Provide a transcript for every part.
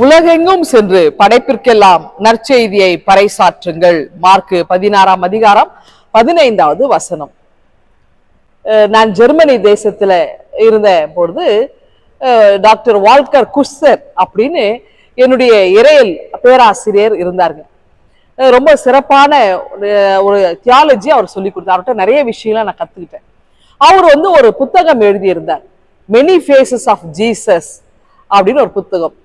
உலகெங்கும் சென்று படைப்பிற்கெல்லாம் நற்செய்தியை பறைசாற்றுங்கள். மார்க்கு 16ஆம் அதிகாரம் 15வது வசனம். நான் ஜெர்மனி தேசத்துல இருந்த பொழுது டாக்டர் வால்கர் குஸ்ஸர் அப்படின்னு என்னுடைய இறையல் பேராசிரியர் இருந்தார்கள். ரொம்ப சிறப்பான ஒரு தியாலஜி அவர் சொல்லி கொடுத்தார். அவர்கிட்ட நிறைய விஷயங்களை நான் கத்துக்கிட்டேன். அவர் ஒரு புத்தகம் எழுதியிருந்தார், மெனி ஃபேசஸ் ஆஃப் ஜீசஸ் அப்படின்னு ஒரு புத்தகம்.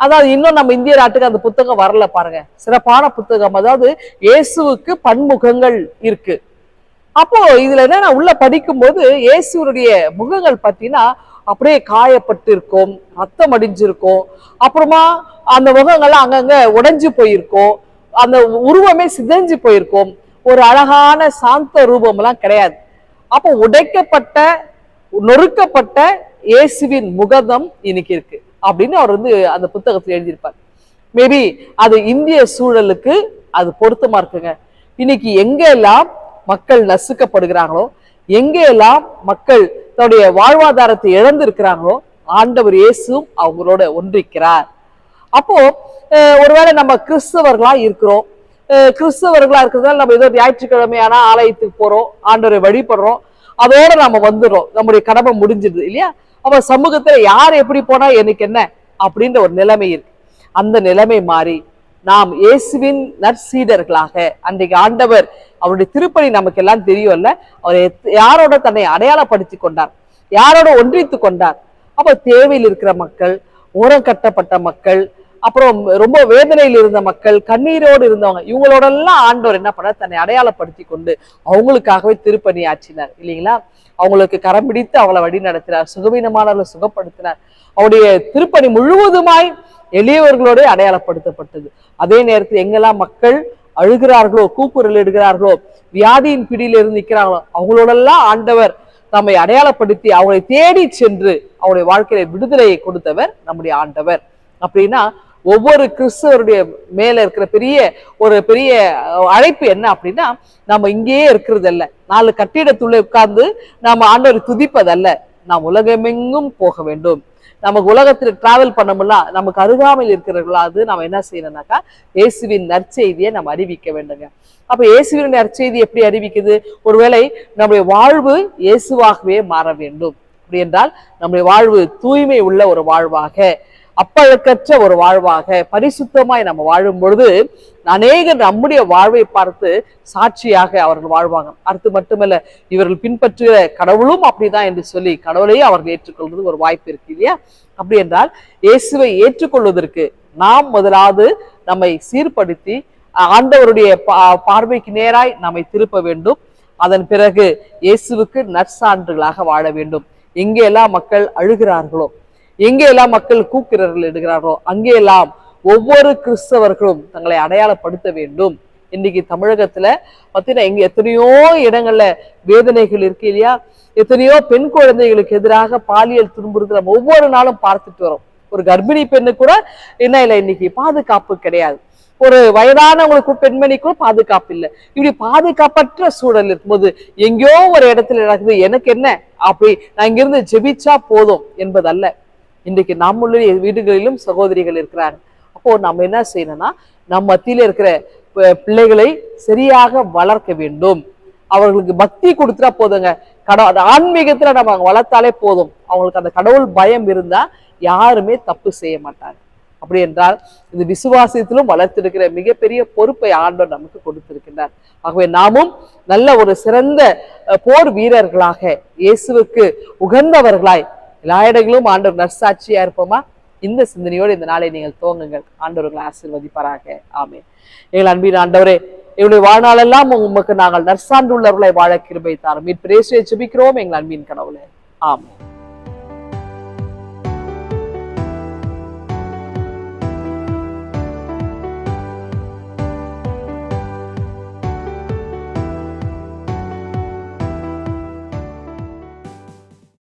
அதாவது இன்னும் நம்ம இந்திய நாட்டுக்கு அந்த புத்தகம் வரல பாருங்க, சிறப்பான புத்தகம். அதாவது இயேசுவுக்கு பன்முகங்கள் இருக்கு. அப்போ இதுல என்ன உள்ள படிக்கும் போது இயேசுடைய முகங்கள் பார்த்தீங்கன்னா அப்படியே காயப்பட்டு இருக்கும், ரத்தம் அடிஞ்சிருக்கும், அப்புறமா அந்த முகங்கள்லாம் அங்கங்க உடைஞ்சு போயிருக்கும், அந்த உருவமே சிதைஞ்சு போயிருக்கும், ஒரு அழகான சாந்த ரூபம் எல்லாம் கிடையாது. அப்போ உடைக்கப்பட்ட நொறுக்கப்பட்ட இயேசுவின் முகதம் இன்னைக்கு இருக்கு அப்படின்னு அவர் அந்த புத்தகத்தில் எழுதியிருப்பார். மேபி அது இந்திய சூழலுக்கு அது பொருத்தமா இருக்குங்க. இன்னைக்கு எங்கெல்லாம் மக்கள் நசுக்கப்படுகிறாங்களோ, எங்கெல்லாம் மக்கள் தன்னுடைய வாழ்வாதாரத்தை இழந்து இருக்கிறாங்களோ, ஆண்டவர் இயேசுவும் அவங்களோட ஒன்றிக்கிறார். அப்போ ஒருவேளை நம்ம கிறிஸ்தவர்களா இருக்கிறோம், கிறிஸ்தவர்களா இருக்கிறதால நம்ம ஏதோ ஞாயிற்றுக்கிழமையான ஆலயத்துக்கு போறோம், ஆண்டவரை வழிபடுறோம், அதோட நம்ம வந்துடுறோம், நம்முடைய கடமை முடிஞ்சிடுது இல்லையா? அப்ப சமூகத்துல யார் எப்படி போனா எனக்கு என்ன அப்படின்ற ஒரு நிலைமை இருக்கு. அந்த நிலைமை மாறி நாம் இயேசுவின் நற்சீடர்களாக, அன்றைக்கு ஆண்டவர் அவருடைய திருப்பணி நமக்கு எல்லாம் தெரியும்ல, அவர் யாரோட தன்னை அடையாளப்படுத்தி கொண்டார், யாரோட ஒன்றித்து கொண்டார். அப்ப தேவையில் இருக்கிற மக்கள், ஓரம் கட்டப்பட்ட மக்கள், அப்புறம் ரொம்ப வேதனையில் இருந்த மக்கள், கண்ணீரோடு இருந்தவங்க, இவங்களோட எல்லாம் ஆண்டவர் என்ன பண்ணார், தன்னை அடையாளப்படுத்தி கொண்டு அவங்களுக்காகவே திருப்பணி ஆற்றினார் இல்லைங்களா? அவங்களுக்கு கரம் பிடித்து அவளை வழி நடத்தினார், சுகவீனமானவர்களை சுகப்படுத்தினார். அவருடைய திருப்பணி முழுவதுமாய் எளியவர்களோட அடையாளப்படுத்தப்பட்டது. அதே நேரத்தில் எங்கெல்லாம் மக்கள் அழுகிறார்களோ, கூக்குரல் இடுகிறார்களோ, வியாதியின் பிடியில இருந்து நிற்கிறார்களோ, அவங்களோடெல்லாம் ஆண்டவர் நம்மை அடையாளப்படுத்தி அவங்களை தேடி சென்று அவருடைய வாழ்க்கையில விடுதலையை கொடுத்தவர் நம்முடைய ஆண்டவர். அப்படின்னா ஒவ்வொரு கிறிஸ்தவருடைய மேல இருக்கிற பெரிய அழைப்பு என்ன அப்படின்னா, நம்ம இங்கேயே இருக்கிறது அல்ல, 4 கட்டிடத்துள்ள உட்கார்ந்து நாம ஆண்டவரை துதிப்பதல்ல, நாம் உலகமெங்கும் போக வேண்டும். நமக்கு உலகத்துல டிராவல் பண்ண முடியல, நமக்கு அருகாமையில் இருக்கிறவர்களா அது நம்ம என்ன செய்யணும்னாக்கா இயேசுவின் நற்செய்தியை நம்ம அறிவிக்க வேண்டுங்க. அப்ப இயேசுவின் நற்செய்தி எப்படி அறிவிக்குது? ஒருவேளை நம்முடைய வாழ்வு இயேசுவாகவே மாற வேண்டும். அப்படி என்றால் நம்முடைய வாழ்வு தூய்மை உள்ள ஒரு வாழ்வாக, அப்பழுக்கற்ற ஒரு வாழ்வாக, பரிசுத்தமாய் நம்ம வாழும் பொழுது அநேகர் நம்முடைய வாழ்வை பார்த்து சாட்சியாக அவர்கள் வாழ்வாங்க. அடுத்து மட்டுமல்ல, இவர்கள் பின்பற்றுகிற கடவுளும் அப்படிதான் என்று சொல்லி கடவுளையே அவர்கள் ஏற்றுக்கொள்வது ஒரு வாய்ப்பு இருக்கு இல்லையா? அப்படி என்றால் இயேசுவை ஏற்றுக்கொள்வதற்கு நாம் முதலாவது நம்மை சீர்படுத்தி ஆண்டவருடைய பார்வைக்கு நேராய் நம்மை திருப்ப வேண்டும். அதன் பிறகு இயேசுவுக்கு நற்சான்றுகளாக வாழ வேண்டும். எங்கெல்லாம் மக்கள் அழுகிறார்களோ, எங்கெல்லாம் மக்கள் கூக்குரல் இடுகிறார்களோ, அங்கெல்லாம் ஒவ்வொரு கிறிஸ்தவர்களும் தங்களை அடையாளப்படுத்த வேண்டும். இன்னைக்கு தமிழகத்துல பார்த்தீங்கன்னா எங்க எத்தனையோ இடங்கள்ல வேதனைகள் இருக்கு இல்லையா? எத்தனையோ பெண் குழந்தைகளுக்கு எதிராக பாலியல் துன்புறுத்தல் நம்ம ஒவ்வொரு நாளும் பார்த்துட்டு வரோம். ஒரு கர்ப்பிணி பெண்ணு கூட என்ன இல்லை, இன்னைக்கு பாதுகாப்பு கிடையாது. ஒரு வயதானவங்களுக்கு பெண்மணிக்கும் பாதுகாப்பு இல்லை. இப்படி பாதுகாப்பற்ற சூழல் இருக்கும்போது எங்கேயோ ஒரு இடத்துல நடக்குது, எனக்கு என்ன, அப்படி நான் இங்கிருந்து ஜெபிச்சா போதும் என்பதல்ல. இன்றைக்கு நம்மளுடைய வீடுகளிலும் சகோதரிகள் இருக்கிறாங்க. அப்போ நம்ம என்ன செய்யணும்னா, நம்ம மத்தியில இருக்கிற பிள்ளைகளை சரியாக வளர்க்க வேண்டும். அவர்களுக்கு பக்தி கொடுத்துட்டா போதுங்க, ஆன்மீகத்துல நம்ம வளர்த்தாலே போதும். அவங்களுக்கு அந்த கடவுள் பயம் இருந்தா யாருமே தப்பு செய்ய மாட்டாங்க. அப்படி என்றால் இது விசுவாசத்திலும் வளர்த்திருக்கிற மிகப்பெரிய பொறுப்பை ஆண்டவர் நமக்கு கொடுத்திருக்கின்றார். ஆகவே நாமும் நல்ல ஒரு சிறந்த போர் வீரர்களாக, இயேசுவுக்கு உகந்தவர்களாய் எல்லா இடங்களும் ஆண்டவர் நற்சாட்சியா இருப்போமா? இந்த சிந்தனையோடு இந்த நாளை நீங்கள் துவங்குங்கள். ஆண்டவர்களை ஆசீர்வதிப்பாராக. ஆமென். எங்கள் அன்பின் ஆண்டவரே, எங்களுடைய வாழ்நாளெல்லாம் உமக்கு நாங்கள் நற்சான்றுள்ளவர்களை வாழ கிருபை தாரும். மீட்பு இயேசுவை ஜெபிக்கிறோம் எங்கள் அன்பின் கடவுளே. ஆமென்.